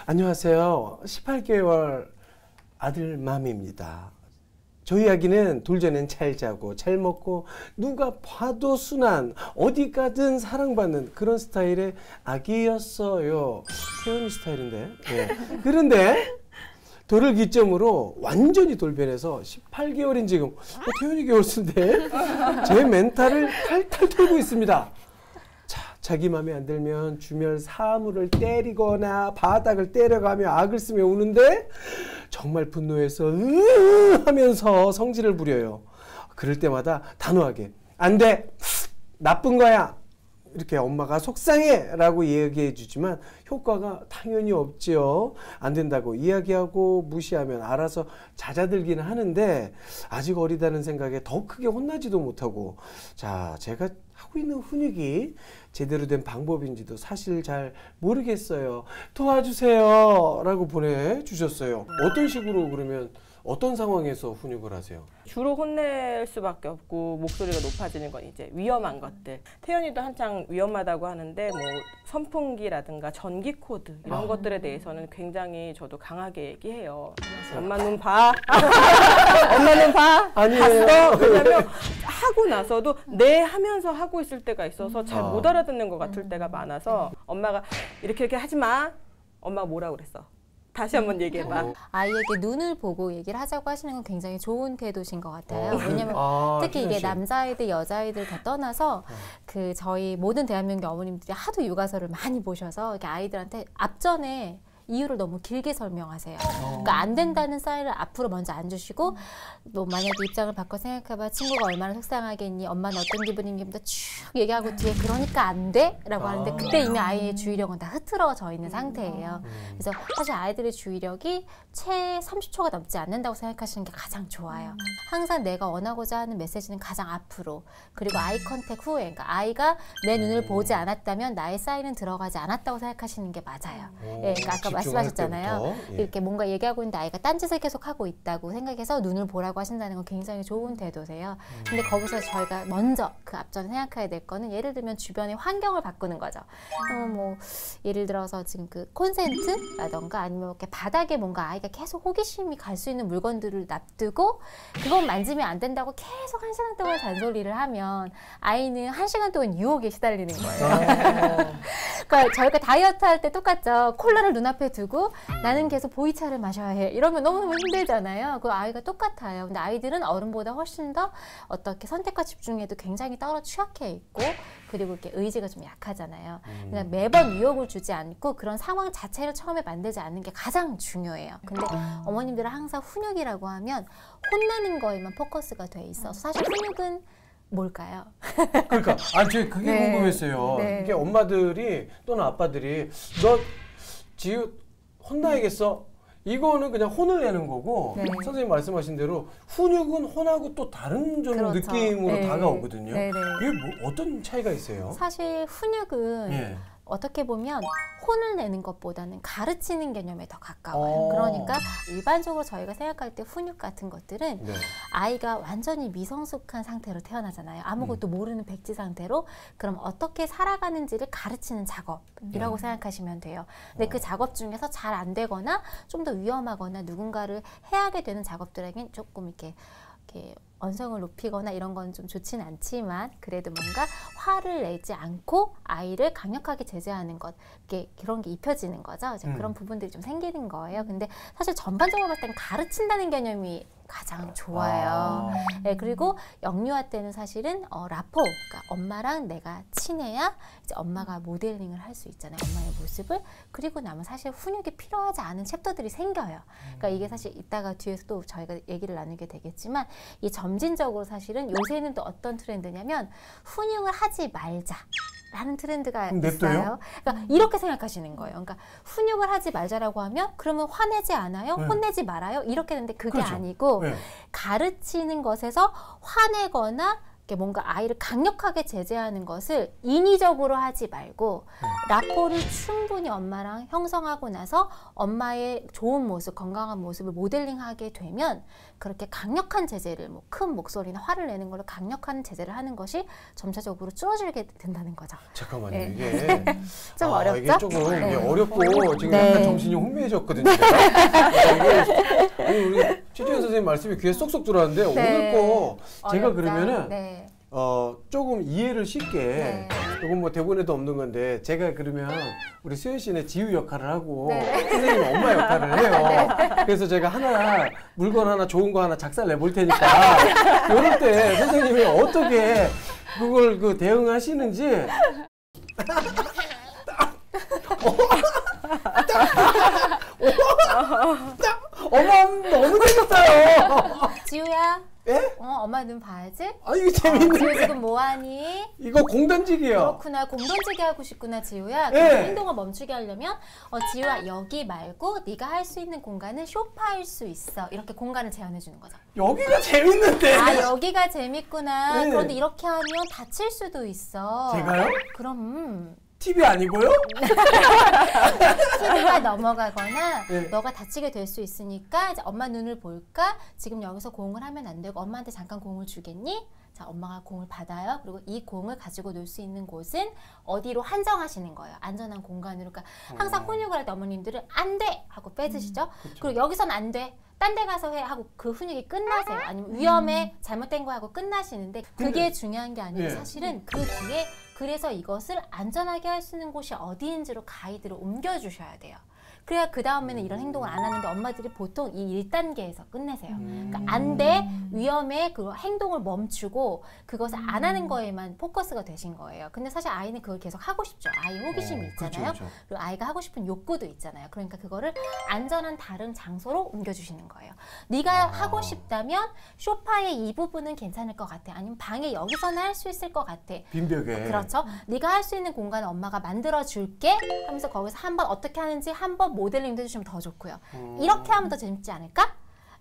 안녕하세요. 18개월 아들 맘입니다. 저희 아기는 둘 전엔 잘 자고 잘 먹고 누가 봐도 순한 어디 가든 사랑받는 그런 스타일의 아기였어요. 태연이 스타일인데. 네. 그런데 돌을 기점으로 완전히 돌변해서 18개월인 지금 태연이 겨울수인데 제 멘탈을 탈탈 털고 있습니다. 자기 맘에 안 들면 주변 사물을 때리거나 바닥을 때려가며 악을 쓰며 우는데 정말 분노해서 하면서 성질을 부려요. 그럴 때마다 단호하게 안 돼! 나쁜 거야! 이렇게 엄마가 속상해! 라고 얘기해 주지만 효과가 당연히 없지요. 안 된다고 이야기하고 무시하면 알아서 잦아들기는 하는데 아직 어리다는 생각에 더 크게 혼나지도 못하고 자, 제가 하고 있는 훈육이 제대로 된 방법인지도 사실 잘 모르겠어요. 도와주세요 라고 보내주셨어요. 어떤 식으로 그러면 어떤 상황에서 훈육을 하세요? 주로 혼낼 수밖에 없고 목소리가 높아지는 건 이제 위험한 것들. 태연이도 한창 위험하다고 하는데 뭐 선풍기라든가 전기 코드 이런 것들에 대해서는 굉장히 저도 강하게 얘기해요. 엄마 눈 봐. 엄마 눈 봐. 아니에요. 봤어. 왜냐면 하고 나서도 네 하면서 하고 있을 때가 있어서 잘 못 알아듣는 것 같을 때가 많아서 엄마가 이렇게 하지 마. 엄마가 뭐라고 그랬어? 다시 한번 얘기해봐. 아이에게 눈을 보고 얘기를 하자고 하시는 건 굉장히 좋은 태도신 것 같아요. 왜냐면 특히 이게 남자아이들, 여자아이들 다 떠나서 그 저희 모든 대한민국 어머님들이 하도 육아서를 많이 보셔서 이렇게 아이들한테 앞전에 이유를 너무 길게 설명하세요. 그러니까 안 된다는 사인을 앞으로 먼저 안 주시고 뭐 만약에 입장을 바꿔 생각해봐. 친구가 얼마나 속상하겠니? 엄마는 어떤 기분인지부터 쭉 얘기하고 뒤에 그러니까 안 돼? 라고 하는데 그때 이미 아이의 주의력은 다 흐트러져 있는 상태예요. 그래서 사실 아이들의 주의력이 채 30초가 넘지 않는다고 생각하시는 게 가장 좋아요. 항상 내가 원하고자 하는 메시지는 가장 앞으로 그리고 아이 컨택 후에 그러니까 아이가 내 눈을 보지 않았다면 나의 사인은 들어가지 않았다고 생각하시는 게 맞아요. 예, 그러니까 아까 말씀하셨잖아요. 이렇게 뭔가 얘기하고 있는데 아이가 딴짓을 계속 하고 있다고 생각해서 눈을 보라고 하신다는 건 굉장히 좋은 태도세요. 근데 거기서 저희가 먼저 그 앞전에 생각해야 될 거는 예를 들면 주변의 환경을 바꾸는 거죠. 뭐 예를 들어서 지금 그 콘센트라던가 아니면 이렇게 바닥에 뭔가 아이가 계속 호기심이 갈 수 있는 물건들을 놔두고 그건 만지면 안 된다고 계속 1시간 동안 잔소리를 하면 아이는 1시간 동안 유혹에 시달리는 거예요. 그러니까 저희가 다이어트 할 때 똑같죠. 콜라를 눈앞에 두고 나는 계속 보이차를 마셔야 해. 이러면 너무너무 힘들잖아요. 그 아이가 똑같아요. 근데 아이들은 어른보다 훨씬 더 어떻게 선택과 집중에도 굉장히 취약해 있고 그리고 이렇게 의지가 좀 약하잖아요. 그러니까 매번 유혹을 주지 않고 그런 상황 자체를 처음에 만들지 않는 게 가장 중요해요. 근데 어머님들은 항상 훈육이라고 하면 혼내는 거에만 포커스가 돼 있어서 사실 훈육은 뭘까요? 그러니까 저 그게 네. 궁금했어요. 네. 이게 엄마들이 또는 아빠들이 너 지우 혼나야겠어. 이거는 그냥 혼을 내는 거고 네. 선생님 말씀하신 대로 훈육은 혼하고 또 다른 좀 그렇죠. 느낌으로 네. 다가오거든요. 네, 네. 이게 뭐 어떤 차이가 있어요? 사실 훈육은 예. 어떻게 보면 혼을 내는 것보다는 가르치는 개념에 더 가까워요. 그러니까 일반적으로 저희가 생각할 때 훈육 같은 것들은 네. 아이가 완전히 미성숙한 상태로 태어나잖아요. 아무것도 모르는 백지 상태로 그럼 어떻게 살아가는지를 가르치는 작업이라고 생각하시면 돼요. 근데 그 작업 중에서 잘 안 되거나 좀 더 위험하거나 누군가를 해하게 되는 작업들에겐 조금 이렇게 언성을 높이거나 이런 건 좀 좋지는 않지만 그래도 뭔가 화를 내지 않고 아이를 강력하게 제재하는 것 그런 게 입혀지는 거죠. 이제 그런 부분들이 좀 생기는 거예요. 근데 사실 전반적으로 봤을 땐 가르친다는 개념이 가장 좋아요. 네, 그리고 영유아 때는 사실은 라포, 그러니까 엄마랑 내가 친해야 이제 엄마가 모델링을 할 수 있잖아요. 엄마의 모습을. 그리고 나면 사실 훈육이 필요하지 않은 챕터들이 생겨요. 그러니까 이게 사실 이따가 뒤에서 또 저희가 얘기를 나누게 되겠지만 이 점진적으로 사실은 요새는 또 어떤 트렌드냐면 훈육을 하지 말자. 라는 트렌드가 있어요. 그러니까 이렇게 생각하시는 거예요. 그러니까 훈육을 하지 말자라고 하면 그러면 화내지 않아요? 혼내지 말아요? 이렇게 되는데 그게 그렇죠. 아니고 가르치는 것에서 화내거나 뭔가 아이를 강력하게 제재하는 것을 인위적으로 하지 말고 라포를 충분히 엄마랑 형성하고 나서 엄마의 좋은 모습, 건강한 모습을 모델링하게 되면 그렇게 강력한 제재를 뭐 큰 목소리나 화를 내는 걸로 강력한 제재를 하는 것이 점차적으로 줄어들게 된다는 거죠. 잠깐만요. 네. 이게 좀 어렵죠? 이게 조금 네. 이게 어렵고 지금 네. 약간 정신이 혼미해졌거든요. 이게 아니, 우리 최지현 선생님 말씀이 귀에 쏙쏙 들어왔는데 네. 오늘 거 제가 어렵다. 그러면은 네. 조금 이해를 쉽게 네. 이건 뭐 대본에도 없는 건데 제가 그러면 우리 수현 씨는 지우 역할을 하고 네. 선생님은 엄마 역할을 해요. 그래서 제가 하나 물건 하나 좋은 거 하나 작살 내볼 테니까 이럴 때 선생님이 어떻게 그걸 그 대응하시는지 어머 너무 재밌어요. 지우야, 예? 엄마 눈 봐야지. 아 이거 지우 재밌는데 지금 뭐하니? 이거 공 던지기요. 그렇구나. 공 던지기 하고 싶구나, 지우야. 그 네. 행동을 멈추게 하려면 지우야 여기 말고 네가 할 수 있는 공간은 소파일 수 있어. 이렇게 공간을 제한해 주는 거죠. 여기가 재밌는데. 아 여기가 재밌구나. 네. 그런데 이렇게 하면 다칠 수도 있어. 제가요? 그럼 TV 아니고요? TV가 넘어가거나 네. 너가 다치게 될 수 있으니까 이제 엄마 눈을 볼까? 지금 여기서 공을 하면 안 되고 엄마한테 잠깐 공을 주겠니? 자, 엄마가 공을 받아요. 그리고 이 공을 가지고 놀 수 있는 곳은 어디로 한정하시는 거예요. 안전한 공간으로. 그러니까 항상 훈육을 할 때 어머님들은 안 돼! 하고 빼드시죠. 그리고 여기선 안 돼. 딴 데 가서 해 하고 그 훈육이 끝나세요. 아니면 위험해, 잘못된 거 하고 끝나시는데 그게 중요한 게 아니고 예. 사실은 그 뒤에 그래서 이것을 안전하게 할 수 있는 곳이 어디인지로 가이드를 옮겨주셔야 돼요. 그래야 그 다음에는 이런 행동을 안 하는데 엄마들이 보통 이 1단계에서 끝내세요. 그러니까 안 돼, 위험해, 그 행동을 멈추고 그것을 안 하는 거에만 포커스가 되신 거예요. 근데 사실 아이는 그걸 계속 하고 싶죠. 아이 호기심이 있잖아요. 그렇죠. 그리고 아이가 하고 싶은 욕구도 있잖아요. 그러니까 그거를 안전한 다른 장소로 옮겨주시는 거예요. 네가 하고 싶다면 소파의 이 부분은 괜찮을 것 같아. 아니면 방에 여기서는 할 수 있을 것 같아. 빈벽에. 그렇죠. 네가 할 수 있는 공간을 엄마가 만들어 줄게 하면서 거기서 한번 어떻게 하는지 한번 모델링도 해주시면 더 좋고요. 이렇게 하면 더 재밌지 않을까?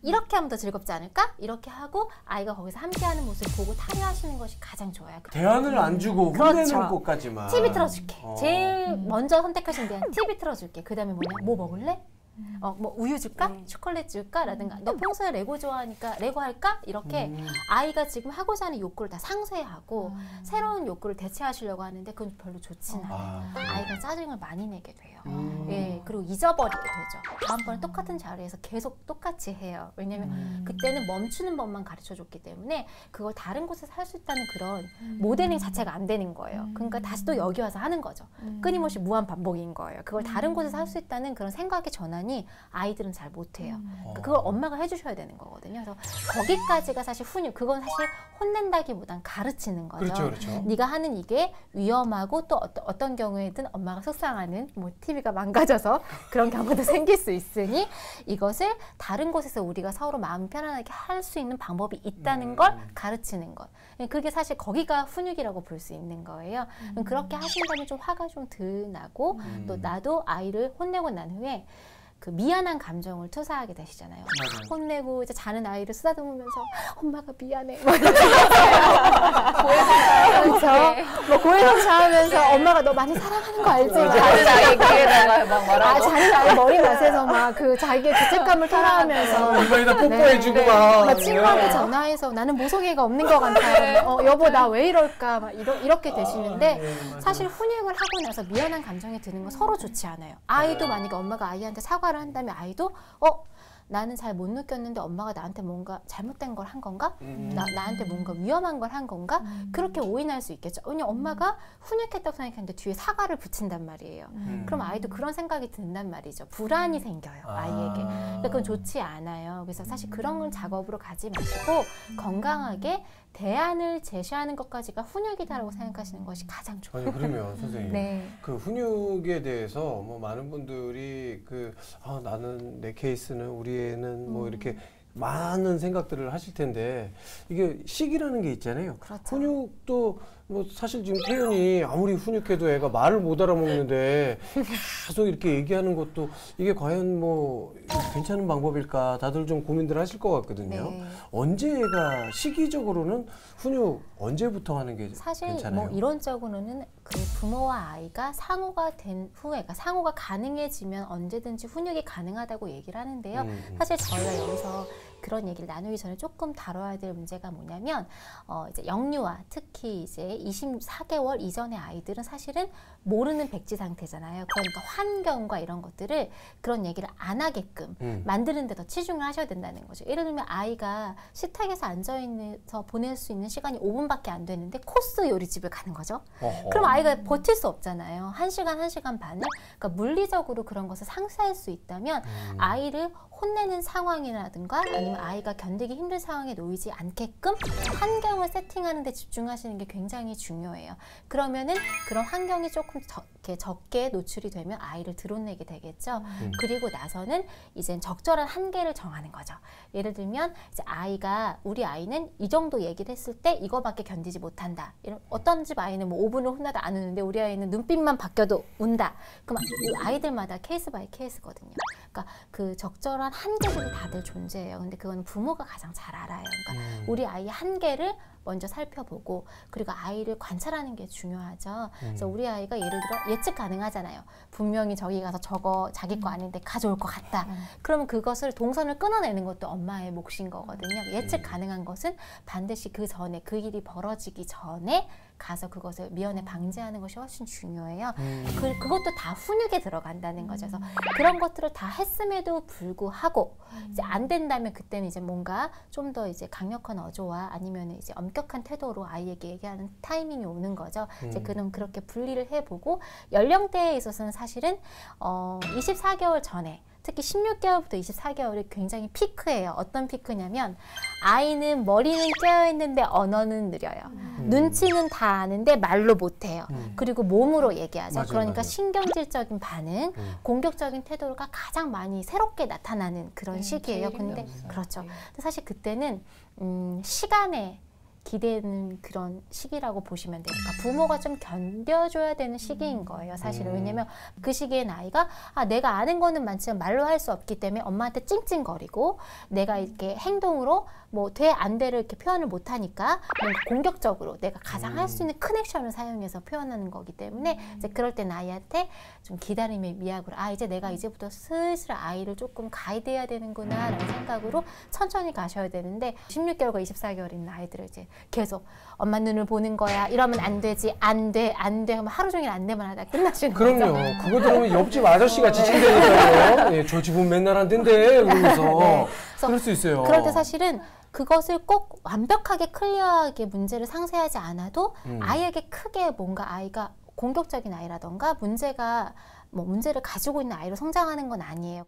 이렇게 하면 더 즐겁지 않을까? 이렇게 하고 아이가 거기서 함께하는 모습을 보고 탈의하시는 것이 가장 좋아요. 대안을 안 주고 그렇죠. 혼내는 것까지만. TV 틀어줄게. 제일 먼저 선택하신 대안 TV 틀어줄게. 그 다음에 뭐냐? 뭐 먹을래? 뭐 우유 줄까? 초콜릿 줄까? 라든가 너 평소에 레고 좋아하니까 레고 할까? 이렇게 아이가 지금 하고자 하는 욕구를 다 상쇄하고 새로운 욕구를 대체하시려고 하는데 그건 별로 좋지는 않아요. 아이가 짜증을 많이 내게 돼요. 예, 그리고 잊어버리게 되죠. 다음번에 똑같은 자리에서 계속 똑같이 해요. 왜냐면 그때는 멈추는 법만 가르쳐줬기 때문에 그걸 다른 곳에서 할 수 있다는 그런 모델링 자체가 안 되는 거예요. 그러니까 다시 또 여기 와서 하는 거죠. 끊임없이 무한 반복인 거예요. 그걸 다른 곳에서 할 수 있다는 그런 생각의 전환이 아이들은 잘 못해요. 그러니까 그걸 엄마가 해주셔야 되는 거거든요. 그래서 거기까지가 사실 훈육, 그건 사실 혼낸다기보단 가르치는 거죠. 그렇죠, 그렇죠. 네가 하는 이게 위험하고 또 어떤 경우에든 엄마가 속상하는 뭐 TV가 망가져서 그런 경우도 생길 수 있으니 이것을 다른 곳에서 우리가 서로 마음 편안하게 할 수 있는 방법이 있다는 걸 가르치는 것. 그게 사실 거기가 훈육이라고 볼 수 있는 거예요. 그렇게 하신다면 좀 화가 좀 덜 나고 또 나도 아이를 혼내고 난 후에 그 미안한 감정을 투사하게 되시잖아요. 맞아요. 혼내고 이제 자는 아이를 쓰다듬으면서 엄마가 미안해. 그렇죠. 뭐 고해성사하면서 엄마가 너 많이 사랑하는 거 알지? 자는 아이 귀에다가 막 말하고. 자는 아이 머리 맛에서 막 그 자기의 죄책감을 토로하면서 이마에다 뽀뽀해주고 막. 친구한테 전화해서 나는 모성애가 없는 것 같아. 여보 나 왜 이럴까? 막 이렇게 되시는데 사실 훈육을 하고 나서 미안한 감정이 드는 건 서로 좋지 않아요. 아이도 만약에 엄마가 아이한테 사과를 한다면 아이도 나는 잘 못 느꼈는데 엄마가 나한테 뭔가 잘못된 걸 한 건가? 나한테 뭔가 위험한 걸 한 건가? 그렇게 오인할 수 있겠죠. 왜냐면 엄마가 훈육했다고 생각했는데 뒤에 사과를 붙인단 말이에요. 그럼 아이도 그런 생각이 든단 말이죠. 불안이 생겨요, 아이에게. 그러니까 그건 좋지 않아요. 그래서 사실 그런 작업으로 가지 마시고 건강하게 대안을 제시하는 것까지가 훈육이다라고 생각하시는 것이 가장 좋아요. 아니 그러면 선생님 네. 그 훈육에 대해서 뭐 많은 분들이 나는 내 케이스는 우리 애는 뭐 이렇게 많은 생각들을 하실 텐데 이게 시기라는 게 있잖아요. 그렇죠. 훈육도 뭐 사실 지금 태연이 아무리 훈육해도 애가 말을 못 알아먹는데 계속 이렇게 얘기하는 것도 이게 과연 뭐 괜찮은 방법일까 다들 좀 고민들 하실 것 같거든요. 네. 언제가 시기적으로는 훈육 언제부터 하는 게 사실 괜찮아요? 뭐 이론적으로는 그 부모와 아이가 상호가 된 후에, 그러니까 상호가 가능해지면 언제든지 훈육이 가능하다고 얘기를 하는데요. 사실 저희가 여기서 그런 얘기를 나누기 전에 조금 다뤄야 될 문제가 뭐냐면 이제 영유아, 특히 이제 24개월 이전의 아이들은 사실은 모르는 백지 상태잖아요. 그러니까 환경과 이런 것들을 그런 얘기를 안 하게끔 만드는 데 더 치중을 하셔야 된다는 거죠. 예를 들면 아이가 식탁에서 앉아있어서 보낼 수 있는 시간이 5분밖에 안 되는데 코스 요리집을 가는 거죠. 그럼 아이가 버틸 수 없잖아요. 1시간, 1시간 반을. 그러니까 물리적으로 그런 것을 상쇄할 수 있다면 아이를 혼내는 상황이라든가 아니면 아이가 견디기 힘든 상황에 놓이지 않게끔 환경을 세팅하는 데 집중하시는 게 굉장히 중요해요. 그러면은 그런 환경이 조금 적게 노출이 되면 아이를 드러내게 되겠죠. 그리고 나서는 이제 적절한 한계를 정하는 거죠. 예를 들면 이제 우리 아이는 이 정도 얘기를 했을 때 이거밖에 견디지 못한다. 어떤 집 아이는 뭐 5분을 혼나도 안 우는데 우리 아이는 눈빛만 바뀌어도 운다. 그럼 아이들마다 케이스 바이 케이스거든요. 그러니까 그 적절한 한계들이 다들 존재해요. 근데 그건 부모가 가장 잘 알아요. 그러니까 우리 아이의 한계를 먼저 살펴보고 그리고 아이를 관찰하는 게 중요하죠. 그래서 우리 아이가 예를 들어 예측 가능하잖아요. 분명히 저기 가서 저거 자기 거 아닌데 가져올 것 같다. 그러면 그것을 동선을 끊어내는 것도 엄마의 몫인 거거든요. 예측 가능한 것은 반드시 그 전에 그 일이 벌어지기 전에 가서 그것을 미연에 방지하는 것이 훨씬 중요해요. 그것도 다 훈육에 들어간다는 거죠. 그래서 그런 것들을 다 했음에도 불구하고 이제 안 된다면 그때는 이제 뭔가 좀 더 이제 강력한 어조와 아니면 이제 엄격한 태도로 아이에게 얘기하는 타이밍이 오는 거죠. 이제 그럼 그렇게 분리를 해보고 연령대에 있어서는 사실은 24개월 전에 특히 16개월부터 24개월이 굉장히 피크예요. 어떤 피크냐면 아이는 머리는 깨어있는데 언어는 느려요. 눈치는 다 아는데 말로 못해요. 그리고 몸으로 얘기하죠. 맞아요, 그러니까 맞아요. 신경질적인 반응, 공격적인 태도가 가장 많이 새롭게 나타나는 그런 시기예요. 근데 그렇죠. 근데 사실 그때는 시간에 기대는 그런 시기라고 보시면 돼요. 그러니까 부모가 좀 견뎌줘야 되는 시기인 거예요. 사실은. 왜냐면 그 시기엔 아이가 내가 아는 거는 많지만 말로 할 수 없기 때문에 엄마한테 찡찡거리고 내가 이렇게 행동으로 뭐 돼 안 돼를 이렇게 표현을 못하니까 뭔가 공격적으로 내가 가장 할 수 있는 큰 액션을 사용해서 표현하는 거기 때문에 이제 그럴 땐 아이한테 좀 기다림의 미학으로 이제 내가 이제부터 슬슬 아이를 조금 가이드해야 되는구나 라는 생각으로 천천히 가셔야 되는데 16개월과 24개월 있는 아이들을 이제 계속 엄마 눈을 보는 거야 이러면 안 되지 안 돼 하면 하루 종일 안 되만 하다 끝나시는 거죠. 그럼요. 그거 들으면 옆집 아저씨가 지친다니까요. 예, 저 집은 맨날 안 된대. 그러면서 네. 그럴 수 있어요. 그럴 때 사실은 그것을 꼭 완벽하게 클리어하게 문제를 상세하지 않아도 아이에게 크게 뭔가 아이가 공격적인 아이라던가 문제를 가지고 있는 아이로 성장하는 건 아니에요.